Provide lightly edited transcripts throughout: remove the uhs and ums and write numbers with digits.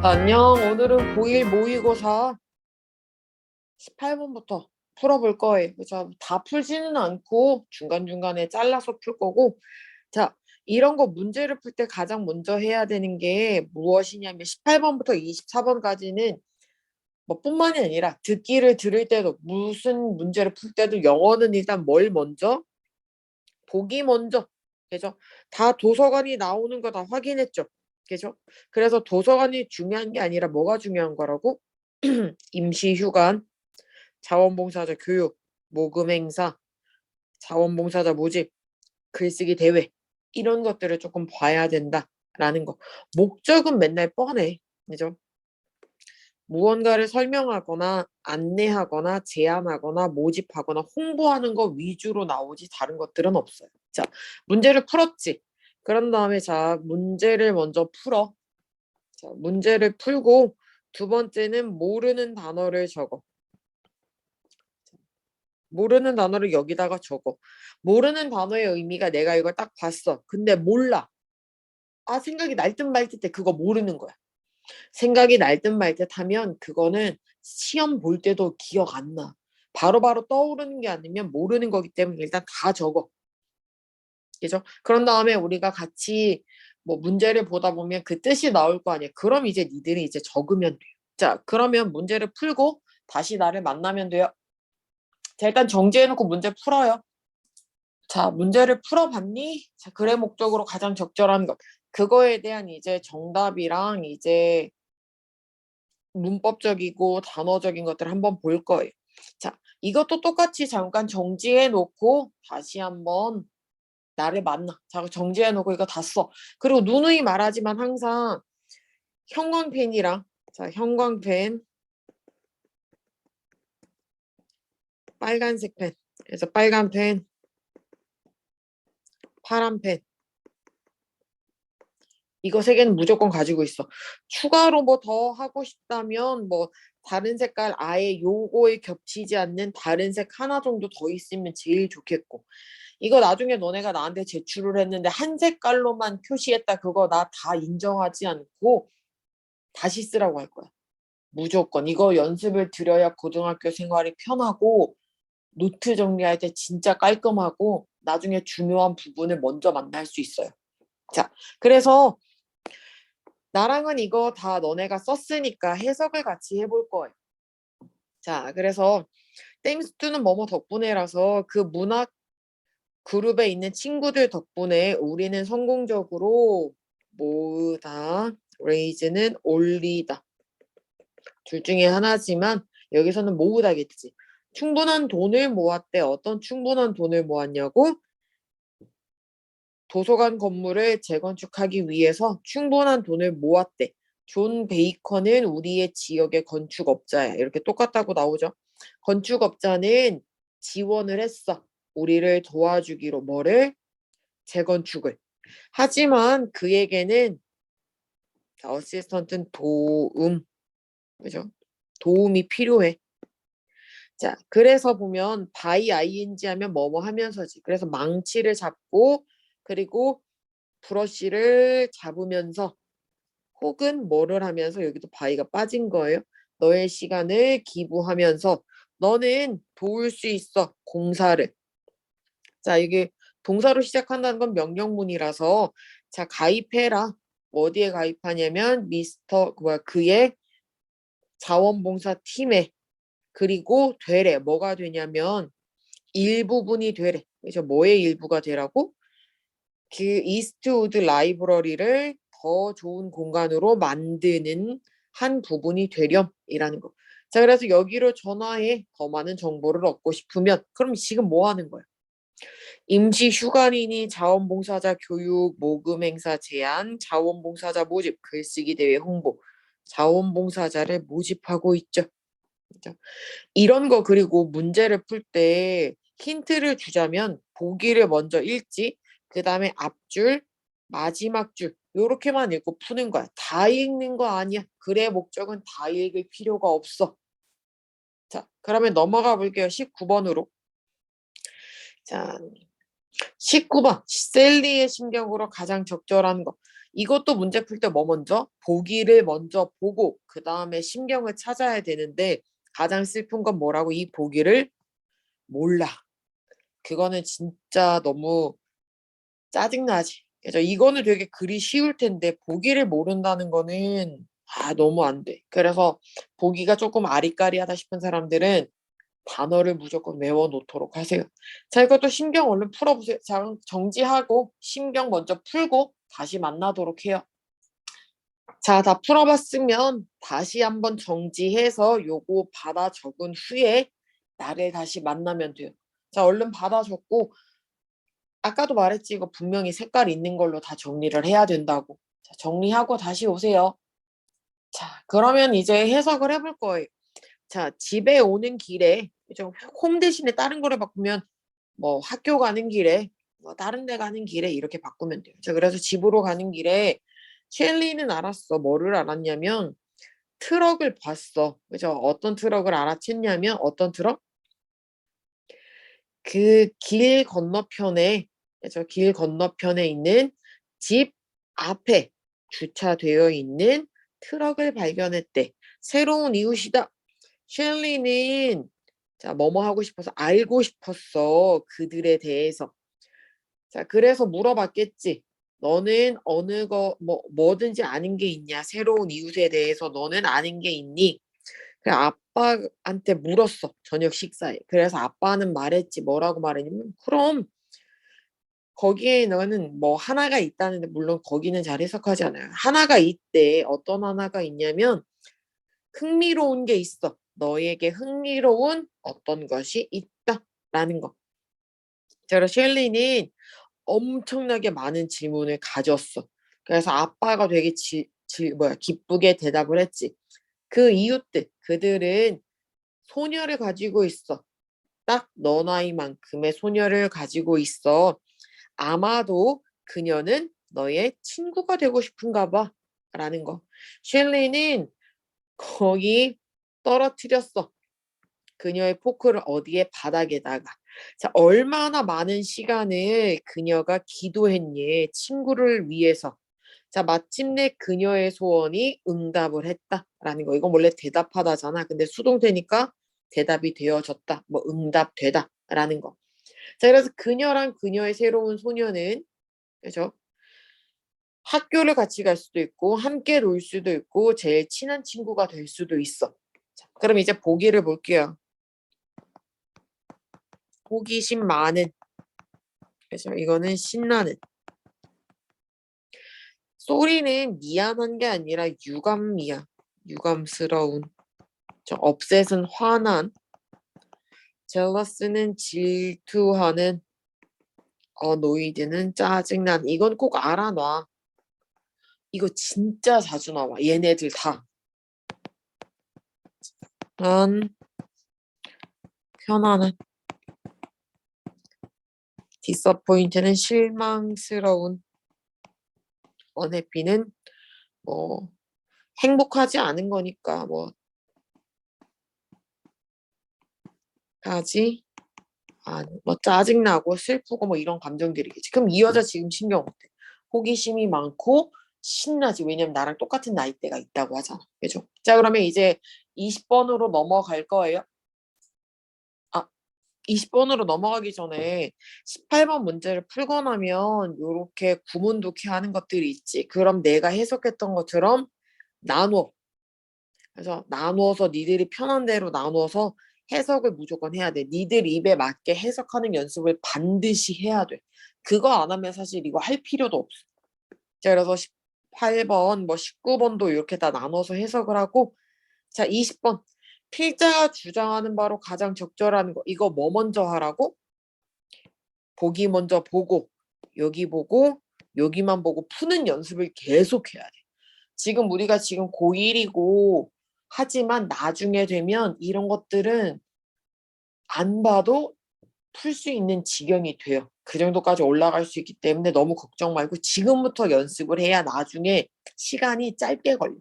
안녕. 오늘은 고1 모의고사 18번부터 풀어볼 거예요. 그래서 다 풀지는 않고 중간중간에 잘라서 풀 거고. 자, 이런 거 문제를 풀 때 가장 먼저 해야 되는 게 무엇이냐면 18번부터 24번까지는 뭐 뿐만이 아니라 듣기를 들을 때도 무슨 문제를 풀 때도 영어는 일단 뭘 먼저? 보기 먼저. 그죠? 다 도서관이 나오는 거 다 확인했죠. 그죠? 그래서 도서관이 중요한 게 아니라 뭐가 중요한 거라고? 임시휴관, 자원봉사자 교육, 모금 행사, 자원봉사자 모집, 글쓰기 대회 이런 것들을 조금 봐야 된다라는 거. 목적은 맨날 뻔해. 그죠? 무언가를 설명하거나 안내하거나 제안하거나 모집하거나 홍보하는 거 위주로 나오지 다른 것들은 없어요. 자, 문제를 풀었지. 그런 다음에 자, 문제를 먼저 풀어. 자, 문제를 풀고 두 번째는 모르는 단어를 적어. 모르는 단어를 여기다가 적어. 모르는 단어의 의미가 내가 이걸 딱 봤어. 근데 몰라. 아, 생각이 날 듯 말 듯 해. 그거 모르는 거야. 생각이 날 듯 말 듯 하면 그거는 시험 볼 때도 기억 안 나. 바로바로 떠오르는 게 아니면 모르는 거기 때문에 일단 다 적어. 그죠? 그런 다음에 우리가 같이 뭐 문제를 보다 보면 그 뜻이 나올 거 아니야. 그럼 이제 니들이 이제 적으면 돼요. 자, 그러면 문제를 풀고 다시 나를 만나면 돼요. 자, 일단 정지해놓고 문제 풀어요. 자, 문제를 풀어봤니? 자, 글의 목적으로 가장 적절한 것. 그거에 대한 이제 정답이랑 이제 문법적이고 단어적인 것들을 한번 볼 거예요. 자, 이것도 똑같이 잠깐 정지해 놓고 다시 한번 나를 만나. 자, 정지해 놓고 이거 다 써. 그리고 누누이 말하지만 항상 형광펜이랑 자, 형광펜, 빨간색 펜. 그래서 빨간 펜, 파란 펜. 이거 세 개는 무조건 가지고 있어. 추가로 뭐 더 하고 싶다면 뭐 다른 색깔 아예 요거에 겹치지 않는 다른 색 하나 정도 더 있으면 제일 좋겠고. 이거 나중에 너네가 나한테 제출을 했는데 한 색깔로만 표시했다. 그거 나 다 인정하지 않고 다시 쓰라고 할 거야. 무조건. 이거 연습을 들여야 고등학교 생활이 편하고 노트 정리할 때 진짜 깔끔하고 나중에 중요한 부분을 먼저 만날 수 있어요. 자, 그래서 나랑은 이거 다 너네가 썼으니까 해석을 같이 해볼 거예요. 자, 그래서 땡스투는 뭐뭐 덕분에라서 그 문학 그룹에 있는 친구들 덕분에 우리는 성공적으로 모으다, 레이즈는 올리다. 둘 중에 하나지만 여기서는 모으다겠지. 충분한 돈을 모았대. 어떤 충분한 돈을 모았냐고? 도서관 건물을 재건축하기 위해서 충분한 돈을 모았대. 존 베이컨은 우리의 지역의 건축업자야. 이렇게 똑같다고 나오죠. 건축업자는 지원을 했어. 우리를 도와주기로 뭐를? 재건축을. 하지만 그에게는 어시스턴트는 도움, 그죠? 도움이 필요해. 자, 그래서 보면 by ing 하면 뭐뭐 하면서지. 그래서 망치를 잡고 그리고 브러쉬를 잡으면서 혹은 뭐를 하면서 여기도 by가 빠진 거예요. 너의 시간을 기부하면서 너는 도울 수 있어. 공사를. 자, 이게 동사로 시작한다는 건 명령문이라서 자, 가입해라. 어디에 가입하냐면 미스터 뭐야 그의 자원봉사 팀에 그리고 되래. 뭐가 되냐면 일부분이 되래. 그래서 뭐의 일부가 되라고? 그 이스트우드 라이브러리를 더 좋은 공간으로 만드는 한 부분이 되렴이라는 거. 자, 그래서 여기로 전화해. 더 많은 정보를 얻고 싶으면 그럼 지금 뭐 하는 거야? 임시 휴관이니 자원봉사자 교육, 모금 행사 제안, 자원봉사자 모집, 글쓰기 대회 홍보, 자원봉사자를 모집하고 있죠. 그죠? 이런 거 그리고 문제를 풀 때 힌트를 주자면 보기를 먼저 읽지, 그 다음에 앞줄, 마지막 줄 요렇게만 읽고 푸는 거야. 다 읽는 거 아니야. 글의 목적은 다 읽을 필요가 없어. 자, 그러면 넘어가 볼게요. 19번으로. 자, 19번 셀리의 심경으로 가장 적절한 거. 이것도 문제 풀 때 뭐 먼저? 보기를 먼저 보고 그 다음에 신경을 찾아야 되는데 가장 슬픈 건 뭐라고? 이 보기를 몰라. 그거는 진짜 너무 짜증나지. 그래서 이거는 되게 글이 쉬울 텐데 보기를 모른다는 거는 너무 안 돼. 그래서 보기가 조금 아리까리하다 싶은 사람들은 단어를 무조건 외워 놓도록 하세요. 자, 이것도 신경 얼른 풀어보세요. 자, 정지하고 신경 먼저 풀고 다시 만나도록 해요. 자, 다 풀어봤으면 다시 한번 정지해서 요거 받아 적은 후에 나를 다시 만나면 돼요. 자, 얼른 받아 적고 아까도 말했지 이거 분명히 색깔 있는 걸로 다 정리를 해야 된다고. 자, 정리하고 다시 오세요. 자, 그러면 이제 해석을 해볼 거예요. 자, 집에 오는 길에 좀 홈 대신에 다른 거를 바꾸면 뭐 학교 가는 길에 뭐 다른 데 가는 길에 이렇게 바꾸면 돼요. 자, 그래서 집으로 가는 길에 셸리는 알았어. 뭐를 알았냐면 트럭을 봤어. 그죠? 어떤 트럭을 알아챘냐면 어떤 트럭? 그 길 건너편에 그죠? 길 건너편에 있는 집 앞에 주차되어 있는 트럭을 발견했대. 새로운 이웃이다. 셸리는 자, 뭐뭐 하고 싶어서 알고 싶었어. 그들에 대해서. 자, 그래서 물어봤겠지. 너는 어느 뭐든지 아는 게 있냐? 새로운 이웃에 대해서 너는 아는 게 있니? 그래, 아빠한테 물었어. 저녁 식사에. 그래서 아빠는 말했지. 뭐라고 말했냐면, 그럼 거기에 너는 뭐 하나가 있다는데, 물론 거기는 잘 해석하지 않아요. 하나가 있대. 어떤 하나가 있냐면, 흥미로운 게 있어. 너에게 흥미로운 어떤 것이 있다. 라는 거. 자, 그래서 셸리는 엄청나게 많은 질문을 가졌어. 그래서 아빠가 되게 기쁘게 대답을 했지. 그 이웃들, 그들은 소녀를 가지고 있어. 딱 너 나이만큼의 소녀를 가지고 있어. 아마도 그녀는 너의 친구가 되고 싶은가 봐. 라는 거. 셸리는 거기 떨어뜨렸어. 그녀의 포크를 어디에 바닥에다가. 자, 얼마나 많은 시간을 그녀가 기도했니? 친구를 위해서. 자, 마침내 그녀의 소원이 응답을 했다라는 거. 이건 원래 대답하다잖아. 근데 수동태니까 대답이 되어졌다. 뭐 응답되다라는 거. 자, 그래서 그녀랑 그녀의 새로운 소녀는 그죠? 학교를 같이 갈 수도 있고 함께 놀 수도 있고 제일 친한 친구가 될 수도 있어. 자, 그럼 이제 보기를 볼게요. 호기심 많은. 그래서 이거는 신나는. 소리는 미안한 게 아니라 유감이야. 유감스러운. 저 업셋은 화난. 젤러스는 질투하는. 노이드는 짜증난. 이건 꼭 알아놔. 이거 진짜 자주 나와. 얘네들 다. 난 편안한. 디서포인트는 실망스러운. 언해피는 뭐 행복하지 않은 거니까 뭐 하지 뭐 짜증나고 슬프고 뭐 이런 감정들이겠지. 그럼 이 여자 지금 신경 어때? 호기심이 많고 신나지. 왜냐면 나랑 똑같은 나이대가 있다고 하잖아. 그죠? 자, 그러면 이제 20번으로 넘어갈 거예요. 20번으로 넘어가기 전에 18번 문제를 풀고 나면 이렇게 구문독해 하는 것들이 있지. 그럼 내가 해석했던 것처럼 나누어. 그래서 나누어서 니들이 편한 대로 나누어서 해석을 무조건 해야 돼. 니들 입에 맞게 해석하는 연습을 반드시 해야 돼. 그거 안 하면 사실 이거 할 필요도 없어. 자, 그래서 18번, 뭐 19번도 이렇게 다 나눠서 해석을 하고, 자, 20번. 필자가 주장하는 바로 가장 적절한 거. 이거 뭐 먼저 하라고? 보기 먼저 보고, 여기 보고, 여기만 보고 푸는 연습을 계속 해야 돼. 지금 우리가 지금 고1이고, 하지만 나중에 되면 이런 것들은 안 봐도 풀 수 있는 지경이 돼요. 그 정도까지 올라갈 수 있기 때문에 너무 걱정 말고 지금부터 연습을 해야 나중에 시간이 짧게 걸려.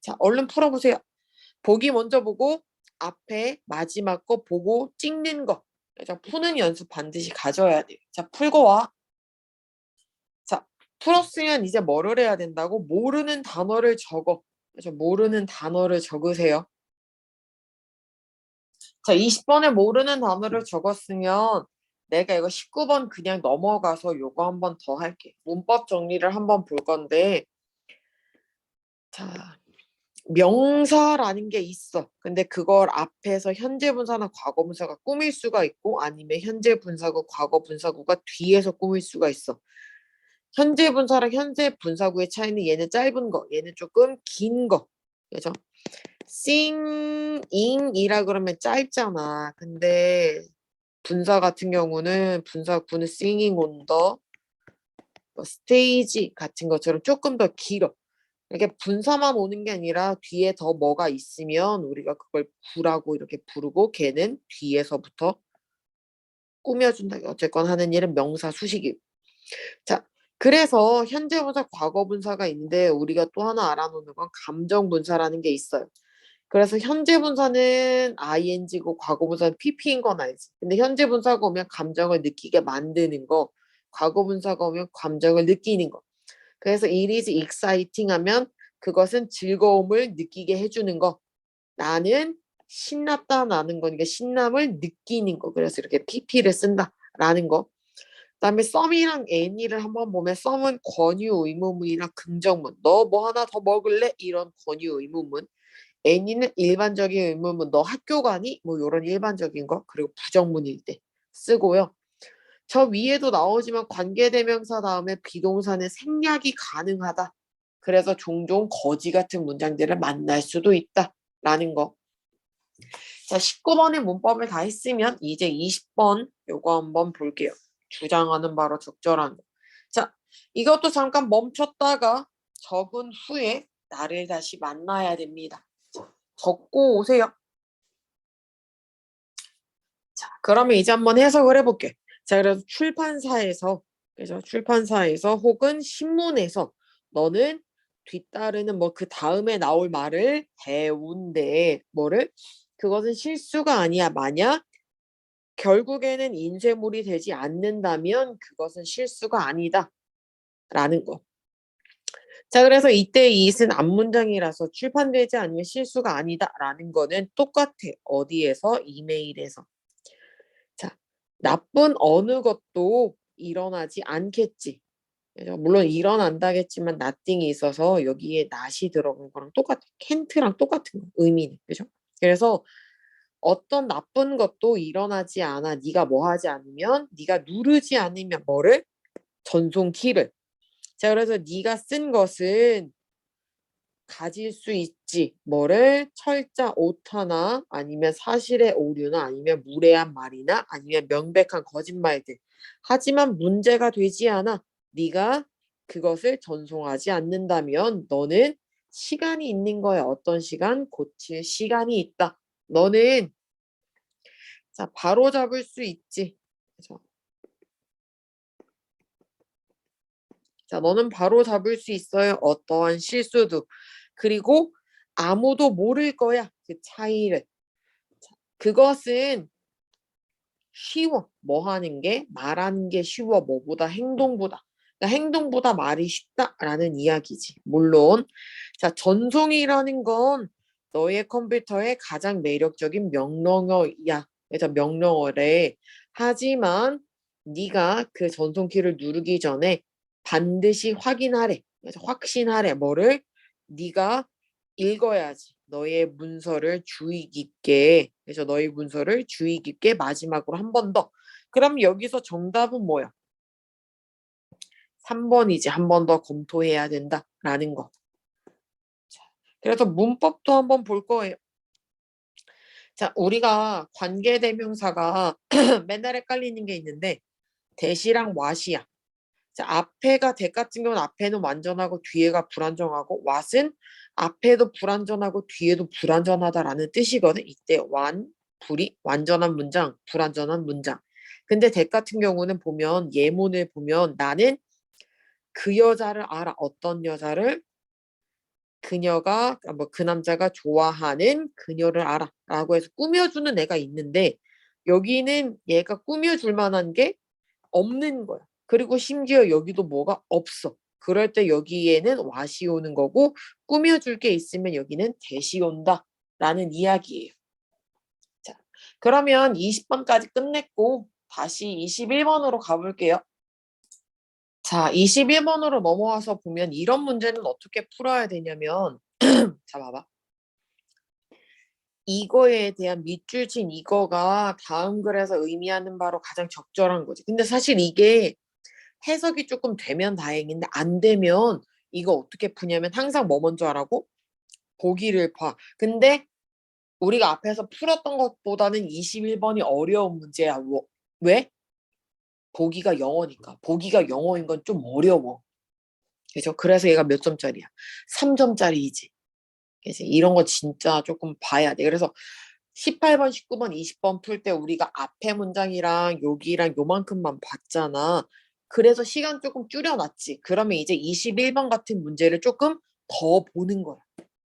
자, 얼른 풀어보세요. 보기 먼저 보고 앞에 마지막 거 보고 찍는 거. 자, 푸는 연습 반드시 가져야 돼요. 자, 풀고 와. 자, 풀었으면 이제 뭐를 해야 된다고? 모르는 단어를 적어. 그래서 모르는 단어를 적으세요. 자, 20번에 모르는 단어를 적었으면 내가 이거 19번 그냥 넘어가서 요거 한 번 더 할게. 문법 정리를 한번 볼 건데, 자, 명사라는 게 있어. 근데 그걸 앞에서 현재 분사나 과거 분사가 꾸밀 수가 있고 아니면 현재 분사구, 과거 분사구가 뒤에서 꾸밀 수가 있어. 현재 분사랑 현재 분사구의 차이는 얘는 짧은 거, 얘는 조금 긴 거. 그죠? sing이라 그러면 짧잖아. 근데 분사 같은 경우는 분사구는 singing on the 뭐 stage 같은 것처럼 조금 더 길어. 이렇게 분사만 오는 게 아니라 뒤에 더 뭐가 있으면 우리가 그걸 구라고 이렇게 부르고 걔는 뒤에서부터 꾸며준다. 어쨌건 하는 일은 명사 수식이. 자, 그래서 현재 분사, 과거 분사가 있는데 우리가 또 하나 알아놓는 건 감정 분사라는 게 있어요. 그래서 현재 분사는 ing고 과거 분사는 pp인 건 알지. 근데 현재 분사가 오면 감정을 느끼게 만드는 거, 과거 분사가 오면 감정을 느끼는 거. 그래서 it is exciting 하면 그것은 즐거움을 느끼게 해주는 거. 나는 신났다 나는 거니까 신남을 느끼는 거. 그래서 이렇게 pp를 쓴다라는 거. 그다음에 썸이랑 애니를 한번 보면 썸은 권유 의문문이랑 긍정문. 너 뭐 하나 더 먹을래? 이런 권유 의문문. 애니는 일반적인 의문문. 너 학교 가니? 뭐 이런 일반적인 거. 그리고 부정문일 때 쓰고요. 저 위에도 나오지만 관계대명사 다음에 비동사는 생략이 가능하다. 그래서 종종 거지 같은 문장들을 만날 수도 있다라는 거. 자, 19번의 문법을 다 했으면 이제 20번 요거 한번 볼게요. 주장하는 바로 적절한 거. 자, 이것도 잠깐 멈췄다가 적은 후에 나를 다시 만나야 됩니다. 적고 오세요. 자, 그러면 이제 한번 해석을 해볼게. 자, 그래서 출판사에서 혹은 신문에서 너는 뒤따르는 뭐 그 다음에 나올 말을 해운대 뭐를 그것은 실수가 아니야. 만약 결국에는 인쇄물이 되지 않는다면 그것은 실수가 아니다. 라는 거. 자, 그래서 이때 이은 앞문장이라서 출판되지 않으면 실수가 아니다. 라는 거는 똑같아. 어디에서? 이메일에서. 자, 나쁜 어느 것도 일어나지 않겠지. 그죠? 물론 일어난다겠지만 nothing이 있어서 여기에 not이 들어간 거랑 똑같아. can't랑 똑같은 거, 의미는. 그죠? 그래서 어떤 나쁜 것도 일어나지 않아. 네가 뭐 하지 않으면 네가 누르지 않으면 뭐를? 전송 키를. 자, 그래서 네가 쓴 것은 가질 수 있지. 뭐를? 철자 오타나 아니면 사실의 오류나 아니면 무례한 말이나 아니면 명백한 거짓말들. 하지만 문제가 되지 않아. 네가 그것을 전송하지 않는다면 너는 시간이 있는 거야. 어떤 시간? 고칠 시간이 있다. 너는 자, 바로 잡을 수 있지. 그래서 자, 너는 바로 잡을 수 있어요. 어떠한 실수도. 그리고 아무도 모를 거야. 그 차이를. 그것은 쉬워. 뭐 하는 게? 말하는 게 쉬워. 뭐보다 행동보다. 그러니까 행동보다 말이 쉽다라는 이야기지. 물론 자, 전송이라는 건 너의 컴퓨터의 가장 매력적인 명령어야. 그래서 명령어래. 하지만 네가 그 전송키를 누르기 전에 반드시 확인하래. 그래서 확신하래. 뭐를? 네가 읽어야지. 너의 문서를 주의 깊게. 그래서 너의 문서를 주의 깊게 마지막으로 한 번 더. 그럼 여기서 정답은 뭐야? 3번이지. 한 번 더 검토해야 된다라는 거. 자, 그래서 문법도 한번 볼 거예요. 자, 우리가 관계대명사가 맨날 헷갈리는 게 있는데 대시랑 왓이야. 자, 앞에가 대 같은 경우는 앞에는 완전하고 뒤에가 불완전하고 왓은 앞에도 불완전하고 뒤에도 불완전하다라는 뜻이거든. 이때 불이 완전한 문장, 불완전한 문장. 근데 대 같은 경우는 보면 예문을 보면 나는 그 여자를 알아. 어떤 여자를? 그녀가 뭐 그 남자가 좋아하는 그녀를 알아라고 해서 꾸며주는 애가 있는데 여기는 얘가 꾸며줄 만한 게 없는 거야. 그리고 심지어 여기도 뭐가 없어. 그럴 때 여기에는 what이 오는 거고 꾸며줄 게 있으면 여기는 that이 온다 라는 이야기예요. 자, 그러면 20번까지 끝냈고 다시 21번으로 가볼게요. 자, 21번으로 넘어와서 보면 이런 문제는 어떻게 풀어야 되냐면 자, 봐봐. 이거에 대한 밑줄친 이거가 다음 글에서 의미하는 바로 가장 적절한 거지. 근데 사실 이게 해석이 조금 되면 다행인데 안 되면 이거 어떻게 푸냐면 항상 뭐 먼저 하라고? 보기를 봐. 근데 우리가 앞에서 풀었던 것보다는 21번이 어려운 문제야. 왜? 보기가 영어니까. 보기가 영어인 건 좀 어려워. 그죠? 그래서 얘가 몇 점짜리야? 3점짜리이지. 그래서 이런 거 진짜 조금 봐야 돼. 그래서 18번, 19번, 20번 풀 때 우리가 앞에 문장이랑 여기랑 요만큼만 봤잖아. 그래서 시간 조금 줄여놨지. 그러면 이제 21번 같은 문제를 조금 더 보는 거야.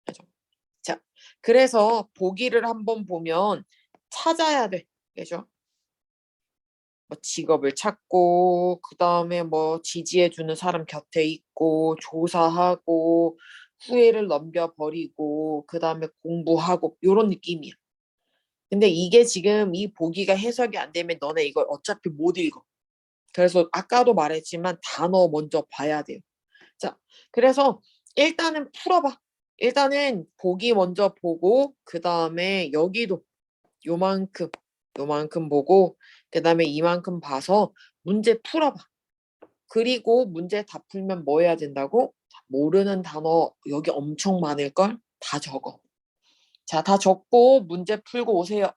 그죠? 자, 그래서 보기를 한번 보면 찾아야 돼. 그죠? 뭐 직업을 찾고, 그 다음에 뭐 지지해주는 사람 곁에 있고, 조사하고, 후회를 넘겨버리고, 그 다음에 공부하고, 요런 느낌이야. 근데 이게 지금 이 보기가 해석이 안 되면 너네 이걸 어차피 못 읽어. 그래서 아까도 말했지만 단어 먼저 봐야 돼요. 자, 그래서 일단은 풀어봐. 일단은 보기 먼저 보고, 그 다음에 여기도 요만큼, 요만큼 보고, 그 다음에 이만큼 봐서 문제 풀어봐. 그리고 문제 다 풀면 뭐 해야 된다고? 모르는 단어 여기 엄청 많을걸? 다 적어. 자, 다 적고 문제 풀고 오세요.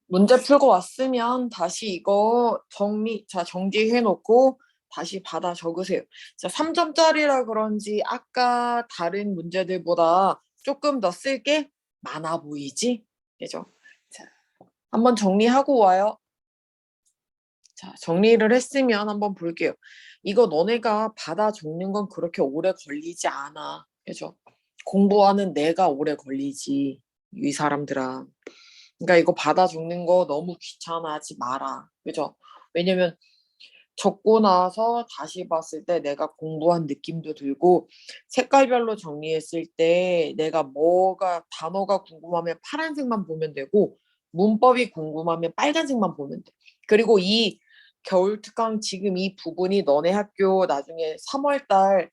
문제 풀고 왔으면 다시 이거 정리해 놓고 다시 받아 적으세요. 자, 3점짜리라 그런지 아까 다른 문제들보다 조금 더 쓸 게 많아 보이지? 그죠? 자, 한번 정리하고 와요. 자, 정리를 했으면 한번 볼게요. 이거 너네가 받아 적는 건 그렇게 오래 걸리지 않아. 그죠? 공부하는 내가 오래 걸리지. 이 사람들아. 그러니까 이거 받아 적는 거 너무 귀찮아하지 마라. 그죠? 왜냐면 적고 나서 다시 봤을 때 내가 공부한 느낌도 들고 색깔별로 정리했을 때 내가 뭐가 단어가 궁금하면 파란색만 보면 되고 문법이 궁금하면 빨간색만 보면 돼. 그리고 이 겨울 특강 지금 이 부분이 너네 학교 나중에 3월 달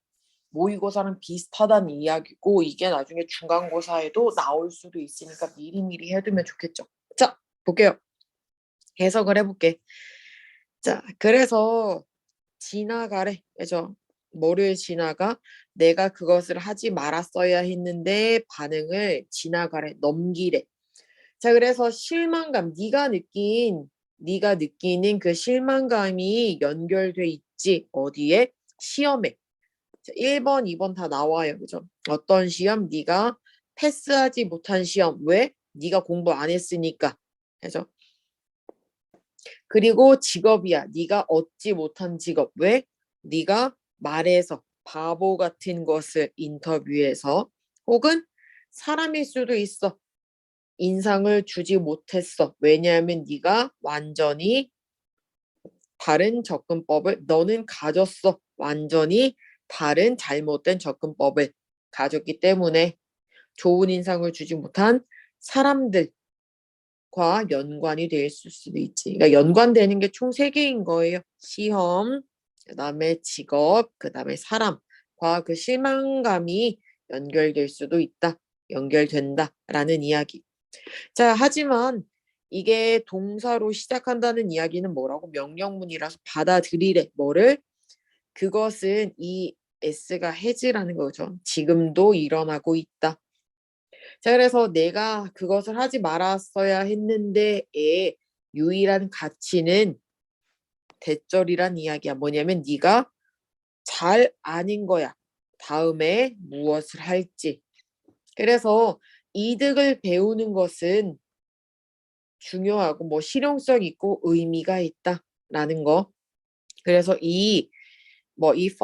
모의고사랑 비슷하다는 이야기고 이게 나중에 중간고사에도 나올 수도 있으니까 미리미리 해두면 좋겠죠. 자, 볼게요. 해석을 해볼게. 자, 그래서 지나가래. 그죠? 뭐를 지나가? 내가 그것을 하지 말았어야 했는데 반응을 지나가래. 넘기래. 자, 그래서 실망감, 네가 느끼는 그 실망감이 연결돼 있지. 어디에? 시험에. 자, 1번, 2번 다 나와요. 그죠? 어떤 시험? 네가 패스하지 못한 시험. 왜? 네가 공부 안 했으니까. 그죠? 그리고 직업이야. 네가 얻지 못한 직업. 왜? 네가 말해서 바보 같은 것을 인터뷰에서 혹은 사람일 수도 있어. 인상을 주지 못했어. 왜냐하면 네가 완전히 다른 접근법을 너는 가졌어. 완전히 다른 잘못된 접근법을 가졌기 때문에 좋은 인상을 주지 못한 사람들과 연관이 될 수도 있지. 그러니까 연관되는 게 총 3개인 거예요. 시험, 그다음에 직업, 그다음에 사람과 그 실망감이 연결될 수도 있다. 연결된다라는 이야기. 자, 하지만 이게 동사로 시작한다는 이야기는 뭐라고? 명령문이라서 받아들이래. 뭐를? 그것은 이 S가 해지라는 거죠. 지금도 일어나고 있다. 자, 그래서 내가 그것을 하지 말았어야 했는데의 유일한 가치는 대절이란 이야기야. 뭐냐면 네가 잘 아는 거야. 다음에 무엇을 할지. 그래서 이득을 배우는 것은 중요하고 뭐 실용성 있고 의미가 있다라는 거. 그래서 if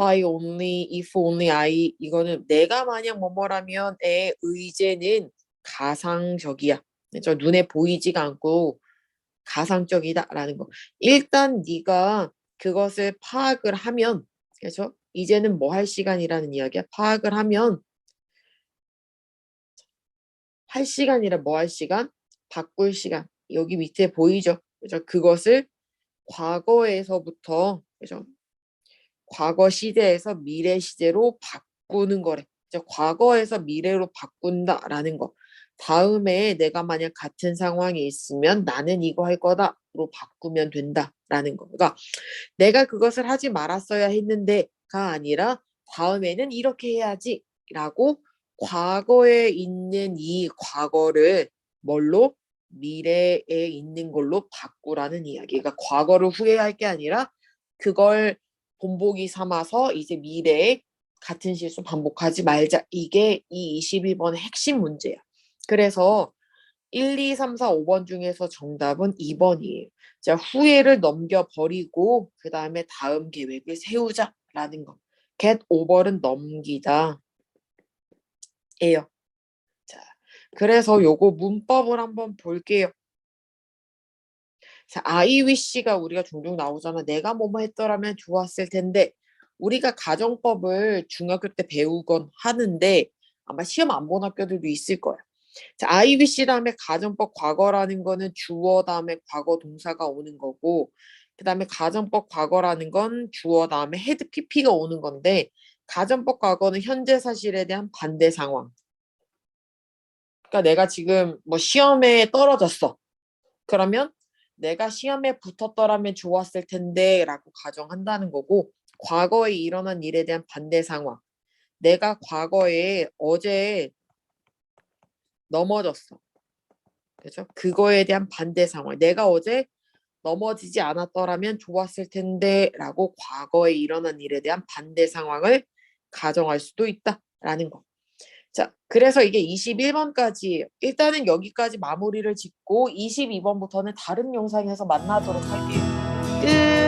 only I 이거는 내가 만약 뭐뭐라면의 의제는 가상적이야. 그죠? 눈에 보이지가 않고 가상적이다라는 거. 일단 네가 그것을 파악을 하면, 그렇죠? 이제는 뭐 할 시간이라는 이야기야. 파악을 하면 할 시간이라 뭐 할 시간? 바꿀 시간. 여기 밑에 보이죠? 그죠? 그것을 과거에서부터, 그죠? 과거 시제에서 미래 시제로 바꾸는 거래. 그죠? 과거에서 미래로 바꾼다라는 거. 다음에 내가 만약 같은 상황이 있으면 나는 이거 할 거다로 바꾸면 된다라는 거. 그러니까 내가 그것을 하지 말았어야 했는데가 아니라 다음에는 이렇게 해야지라고 과거에 있는 이 과거를 뭘로? 미래에 있는 걸로 바꾸라는 이야기. 그러니까 과거를 후회할 게 아니라 그걸 본보기 삼아서 이제 미래에 같은 실수 반복하지 말자. 이게 이 22번의 핵심 문제야. 그래서 1, 2, 3, 4, 5번 중에서 정답은 2번이에요. 자, 후회를 넘겨버리고 그 다음에 다음 계획을 세우자라는 거. get over는 넘기다 예요. 자, 그래서 요거 문법을 한번 볼게요. 자, I wish가 우리가 종종 나오잖아. 내가 뭐뭐 했더라면 좋았을 텐데 우리가 가정법을 중학교 때 배우곤 하는데 아마 시험 안 본 학교들도 있을 거야. 자, I wish 다음에 가정법 과거라는 거는 주어 다음에 과거 동사가 오는 거고 그 다음에 가정법 과거라는 건 주어 다음에 had pp가 오는 건데 가정법 과거는 현재 사실에 대한 반대 상황. 그러니까 내가 지금 뭐 시험에 떨어졌어. 그러면 내가 시험에 붙었더라면 좋았을 텐데 라고 가정한다는 거고 과거에 일어난 일에 대한 반대 상황. 내가 과거에 어제 넘어졌어. 그죠? 그거에 대한 반대 상황. 내가 어제 넘어지지 않았더라면 좋았을 텐데 라고 과거에 일어난 일에 대한 반대 상황을 가정할 수도 있다라는 거. 자, 그래서 이게 21번까지예요. 일단은 여기까지 마무리를 짓고 22번부터는 다른 영상에서 만나도록 할게요. 끝!